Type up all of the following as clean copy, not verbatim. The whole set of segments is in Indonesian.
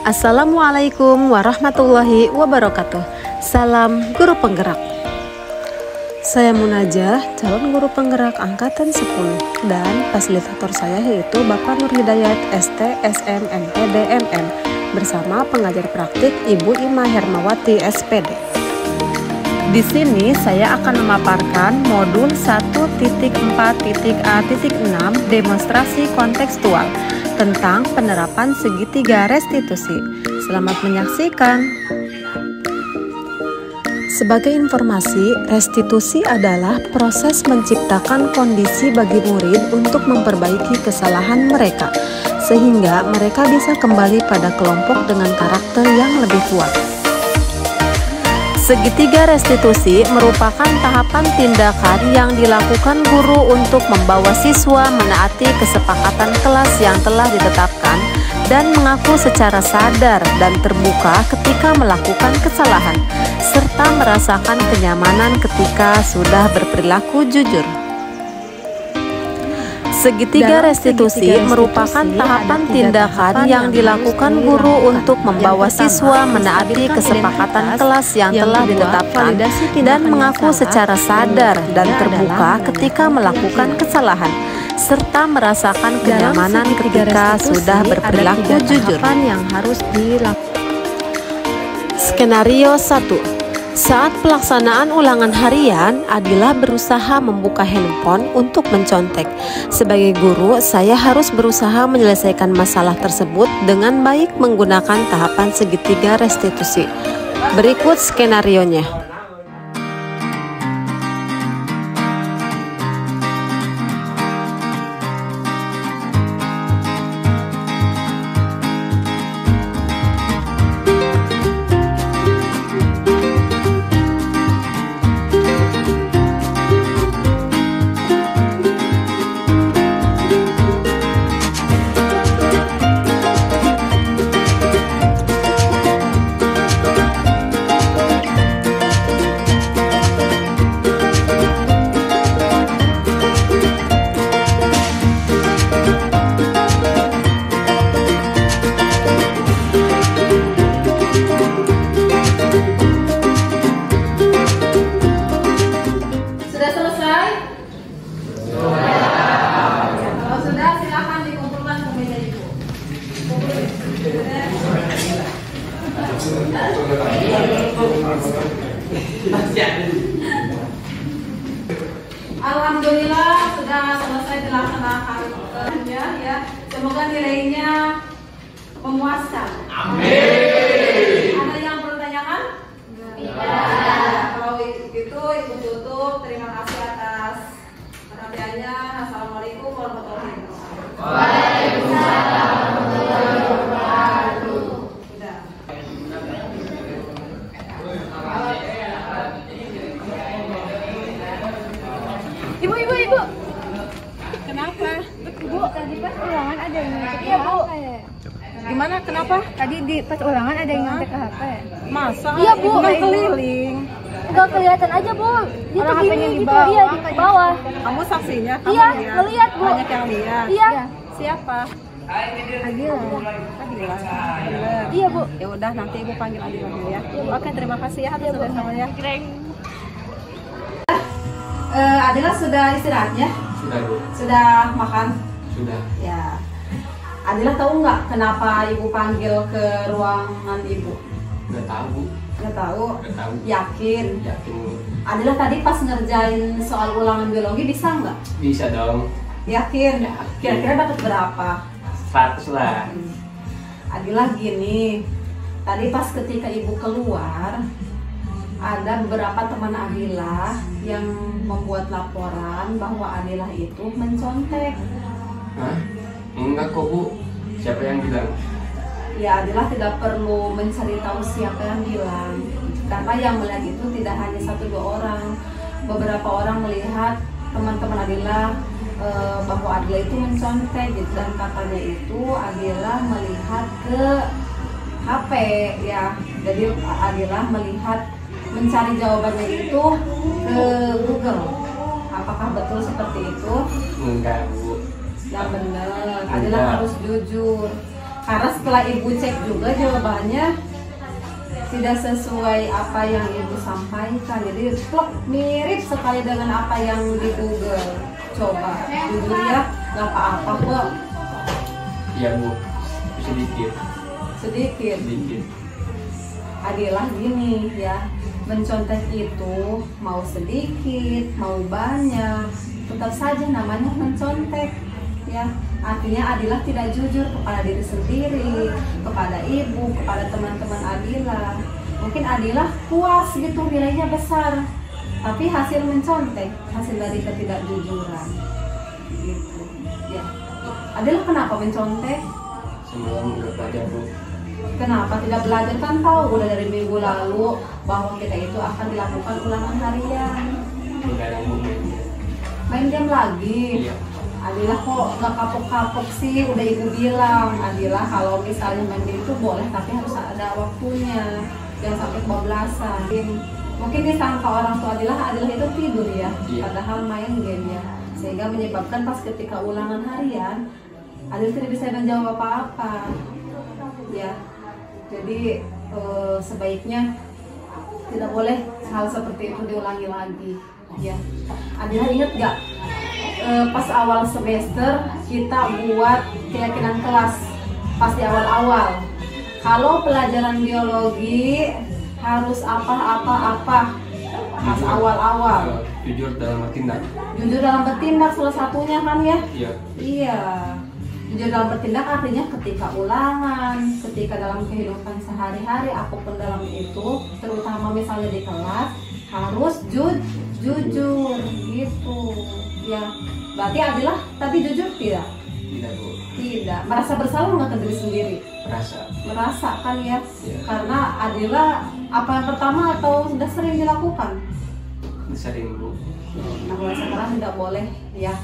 Assalamualaikum warahmatullahi wabarakatuh. Salam guru penggerak. Saya Munajah, calon guru penggerak angkatan 10, dan fasilitator saya yaitu Bapak Nur Hidayat ST SM MPD MM bersama pengajar praktik Ibu Ima Hermawati SPD. Di sini saya akan memaparkan modul 1.4.A.6 demonstrasi kontekstual tentang penerapan segitiga restitusi. Selamat menyaksikan. Sebagai informasi, restitusi adalah proses menciptakan kondisi bagi murid untuk memperbaiki kesalahan mereka, sehingga mereka bisa kembali pada kelompok dengan karakter yang lebih kuat. Segitiga restitusi merupakan tahapan tindakan yang dilakukan guru untuk membawa siswa menaati kesepakatan kelas yang telah ditetapkan dan mengaku secara sadar dan terbuka ketika melakukan kesalahan, serta merasakan kenyamanan ketika sudah berperilaku jujur. Segitiga restitusi merupakan tahapan tindakan yang dilakukan guru untuk membawa siswa menaati kesepakatan kelas yang telah ditetapkan dan mengaku secara sadar dan terbuka ketika melakukan kesalahan, serta merasakan kenyamanan ketika sudah berperilaku jujur. Skenario 1. Saat pelaksanaan ulangan harian, Adila berusaha membuka handphone untuk mencontek. Sebagai guru, saya harus berusaha menyelesaikan masalah tersebut dengan baik menggunakan tahapan segitiga restitusi. Berikut skenarionya. Alhamdulillah sudah selesai dilaksanakan ya. Semoga nilainya memuaskan. Amin. Ada yang bertanyakan? Tidak. Kalau itu Ibu tutup. Terima kasih atas perhatiannya. Assalamualaikum warahmatullahi wabarakatuh. Waalaikumsalam warahmatullahi wabarakatuh. Sudah. Ibu. Kenapa? Bu, tadi pas ulangan ada yang ngecek Iya, Bu. HP. Gimana? Kenapa? Tadi di pas ulangan ada yang ngecek ke HP. Masa? Iya, Bu. Bukan keliling. Enggak kelihatan aja, Bu. Dia Orang begini HP-nya di gitu. bawah. Iya, di bawah. Kamu saksinya? Kamu Iya, lihat? ngeliat, Bu. Banyak yang lihat? Iya. Siapa? Adila. Adila. Iya, Bu. Ya udah, nanti Ibu panggil Adila dulu ya. Iya, Bu. Oke, terima kasih ya atas Iya, Bu. kerjasamanya. Adila sudah istirahat ya? Sudah, Bu. Sudah makan? Sudah. Ya. Adila tahu nggak kenapa Ibu panggil ke ruangan Ibu? Nggak tahu, Bu. Nggak tahu? Nggak tahu. Yakin? Yakin, Bu. Adila tadi pas ngerjain soal ulangan biologi bisa nggak? Bisa dong. Yakin? Yakin. Kira-kira dapat berapa? 100 lah. Adila gini, tadi pas ketika Ibu keluar, ada beberapa teman Adila yang membuat laporan bahwa Adila itu mencontek. Hah? Enggak kok, Bu. Siapa yang bilang? Ya, Adila tidak perlu mencari tahu siapa yang bilang, karena yang melihat itu tidak hanya 1-2 orang. Beberapa orang melihat teman-teman Adila bahwa Adila itu mencontek gitu, dan katanya itu Adila melihat ke HP ya. Jadi Adila melihat mencari jawabannya itu ke Google. Apakah betul seperti itu? Enggak, Bu. Yang benar, Adila harus jujur. Karena setelah ibu cek juga jawabannya tidak sesuai apa yang ibu sampaikan. Jadi plok mirip sekali dengan apa yang di Google. Coba jujur ya, nggak apa-apa kok. Iya Bu, sedikit. Sedikit. Sedikit. Adalah gini ya, mencontek itu mau sedikit, mau banyak, tetap saja namanya mencontek ya. Artinya Adilah tidak jujur kepada diri sendiri, kepada ibu, kepada teman-teman Adilah. Mungkin Adilah puas gitu, nilainya besar, tapi hasil mencontek, hasil dari ketidakjujuran gitu ya. Adilah kenapa mencontek? Semalam udah belajar Bu. Kenapa tidak belajar? Kan tahu udah dari minggu lalu bahwa kita itu akan dilakukan ulangan harian. Begadang Bu mainnya. Main game lagi. Iya. Adilah kok nggak kapok-kapok sih? Udah ibu bilang, Adilah kalau misalnya main game itu boleh, tapi harus ada waktunya. Jangan sampai kebablasan. Mungkin disangka orang tua Adilah itu tidur ya, Iya. padahal main game ya. Sehingga menyebabkan pas ketika ulangan harian, Adilah tidak bisa menjawab apa-apa. Ya, jadi sebaiknya tidak boleh hal seperti itu diulangi lagi. Ya, Adilah ingat gak? Pas awal semester kita buat keyakinan kelas pas di awal-awal. Kalau pelajaran biologi harus apa pas awal-awal. Jujur dalam bertindak. Jujur dalam bertindak salah satunya kan ya? Iya. Iya. Jujur dalam bertindak artinya ketika ulangan, ketika dalam kehidupan sehari-hari, apapun dalam itu, terutama misalnya di kelas, harus jujur gitu. Ya, berarti Adilah tadi jujur tidak? Tidak Bu. Tidak. Merasa bersalah nggak ke diri sendiri? Merasa kan ya? Iya. Karena Adilah apa yang pertama atau sudah sering dilakukan? Sering Bu. Nah, mulai sekarang tidak boleh ya.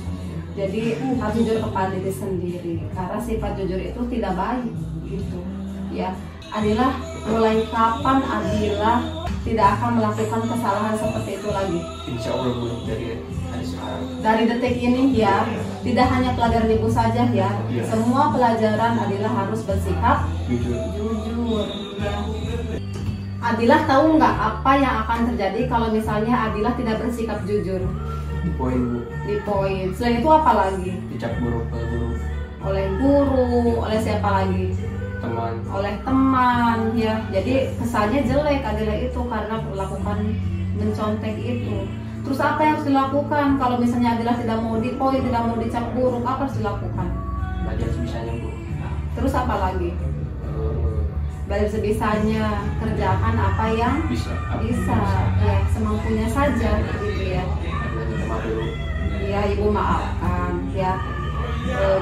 Jadi harus jujur kepada diri sendiri. Karena sifat jujur itu tidak baik gitu. Ya. Adilah, mulai kapan Adilah tidak akan melakukan kesalahan seperti itu lagi? Insya Allah Bu, dari hari sekarang. Dari detik ini ya, tidak hanya pelajaran ibu saja ya, Iya. semua pelajaran Adilah harus bersikap Jujur. jujur ya. Adilah tahu nggak apa yang akan terjadi kalau misalnya Adilah tidak bersikap jujur? Di poin Bu. Di poin. Selain itu apa lagi? Dicap guru ke guru. Oleh guru, oleh siapa lagi? Teman. Oleh teman ya. Jadi kesannya jelek Adilah itu karena melakukan mencontek itu. Terus apa yang harus dilakukan kalau misalnya Adilah tidak mau di poin, tidak mau dicap buruk, apa harus dilakukan? Belajar sebisanya Bu. Terus apa lagi? Belajar sebisanya, kerjakan apa yang Bisa. bisa ya, semampunya saja gitu ya. Ada minta maaf dulu. Iya, ibu maafkan ya.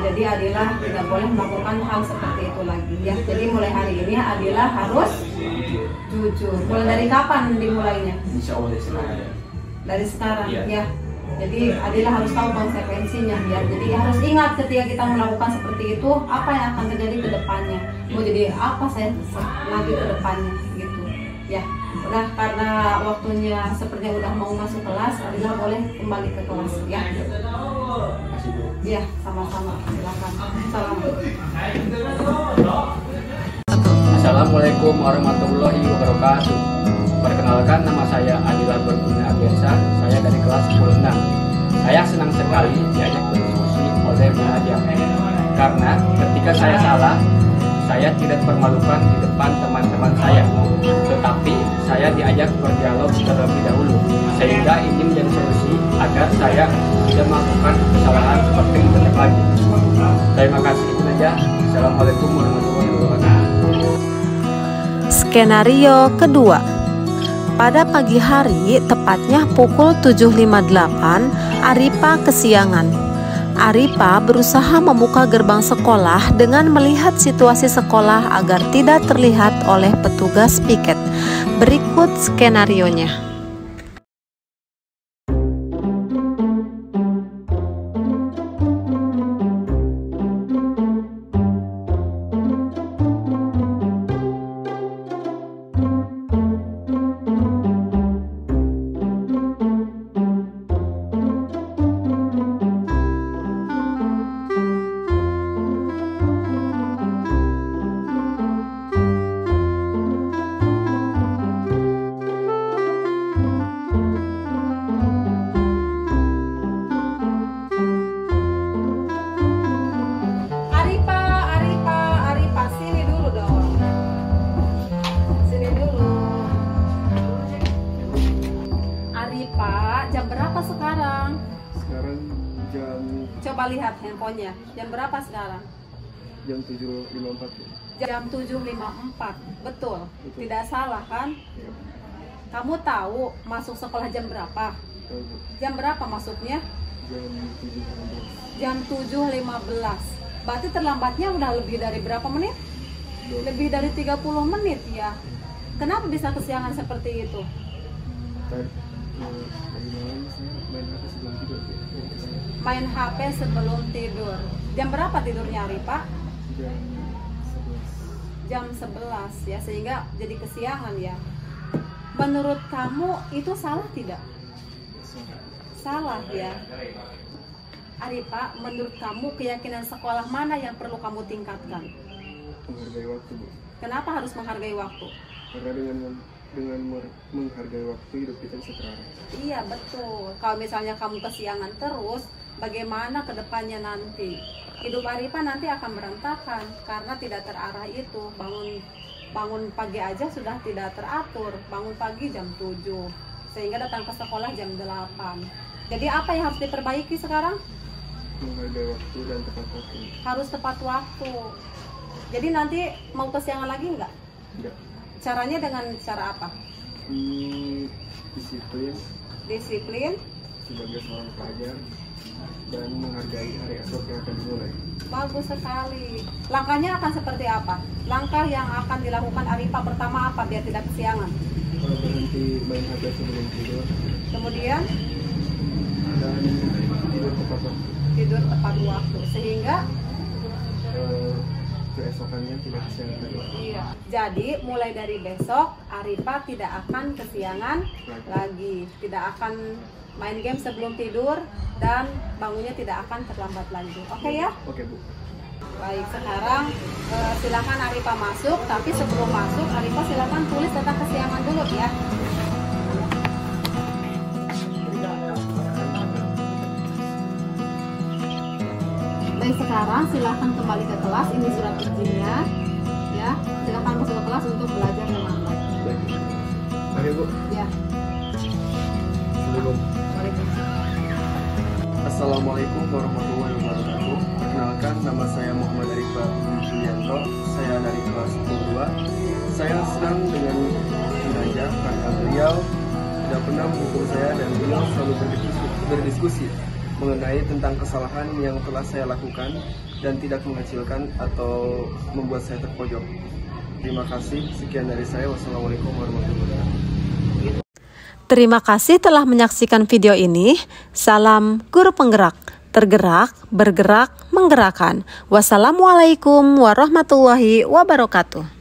Jadi Adilah tidak boleh melakukan hal seperti itu lagi ya. Jadi mulai hari ini Adilah harus Jujur. jujur. Mulai dari kapan dimulainya? Insya Allah dari sekarang. Dari sekarang Iya. ya. Jadi Adilah harus tahu konsekuensinya ya. Jadi harus ingat ketika kita melakukan seperti itu, apa yang akan terjadi ke depannya. Mau jadi apa saya nanti ke depannya gitu. Ya. Udah, karena waktunya sepertinya udah mau masuk kelas, Adilah boleh kembali ke kelas ya. Masih Bu. Iya, sama-sama. Silakan. Assalamualaikum warahmatullahi wabarakatuh. Perkenalkan, nama saya Adilah Berguna Abiasa. Saya dari kelas 10-6. Saya senang sekali diajak berdiskusi oleh pengajar. Karena ketika saya salah, saya tidak dipermalukan di depan teman-teman saya. Tetapi saya diajak berdialog terlebih dahulu, sehingga ini menjadi solusi agar saya tidak melakukan kesalahan seperti itu lagi. Terima kasih, itu saja. Assalamualaikum warahmatullahi wabarakatuh. Skenario kedua. Pada pagi hari, tepatnya pukul 7.58, Aripa kesiangan. Aripa berusaha membuka gerbang sekolah dengan melihat situasi sekolah agar tidak terlihat oleh petugas piket. Berikut skenarionya. Coba lihat handphonenya. Jam berapa sekarang? Jam 7.54. Jam 7.54. Betul. Tidak salah kan? Ya. Kamu tahu masuk sekolah jam berapa? Tahu, Bu. Jam berapa masuknya? Jam 7.15. Jam 7.15. Berarti terlambatnya udah lebih dari berapa menit? Lebih dari 30 menit ya. Kenapa bisa kesiangan seperti itu? Tadi malam saya main HP sebelum tidur. Main HP sebelum tidur. Jam berapa tidurnya, Aripa? Jam 11. Jam 11 ya, sehingga jadi kesiangan ya. Menurut kamu itu salah tidak? Salah ya. Aripa, menurut kamu keyakinan sekolah mana yang perlu kamu tingkatkan? Menghargai waktu, Bu. Kenapa harus menghargai waktu? Karena dengan menghargai waktu hidup kita bisa terarah. Iya betul. Kalau misalnya kamu kesiangan terus, bagaimana ke depannya nanti? Hidup Aripa nanti akan berantakan karena tidak terarah itu. Bangun pagi aja sudah tidak teratur. Bangun pagi jam 7 sehingga datang ke sekolah jam 8. Jadi apa yang harus diperbaiki sekarang? Menghargai waktu dan tepat waktu. Harus tepat waktu. Jadi nanti mau kesiangan lagi nggak? Enggak. Caranya dengan cara apa? Disiplin Disiplin. sebagai seorang pelajar dan menghargai hari esok yang akan dimulai. Bagus sekali. Langkahnya akan seperti apa? Langkah yang akan dilakukan Aripa pertama apa biar tidak kesiangan? Berhenti main HP sebelum tidur Kemudian dan tidur tepat waktu. tidur tepat waktu sehingga Keesokannya tidak kesiangan lagi. iya. Jadi mulai dari besok Aripa tidak akan kesiangan lagi, tidak akan main game sebelum tidur dan bangunnya tidak akan terlambat lagi. Oke ya? Oke, Bu. Baik, sekarang silakan Aripa masuk, tapi sebelum masuk Aripa silakan tulis tentang kesiangan dulu ya. Baik, sekarang silakan kembali ke kelas. Ini surat izinnya, ya. Silakan masuk ke kelas untuk belajar dengan baik. Baik. Oke, Bu. Ya. Assalamualaikum. Waalaikumsalam. Assalamualaikum warahmatullahi wabarakatuh. Perkenalkan, nama saya Muhammad Arifa Julianto. Saya dari kelas 2. Saya senang dengan Naja karena beliau tidak pernah menghukum saya dan beliau selalu berdiskusi mengenai tentang kesalahan yang telah saya lakukan dan tidak mengecilkan atau membuat saya terpojok. Terima kasih. Sekian dari saya. Wassalamualaikum warahmatullahi wabarakatuh. Terima kasih telah menyaksikan video ini. Salam Guru Penggerak. Tergerak, bergerak, menggerakkan. Wassalamualaikum warahmatullahi wabarakatuh.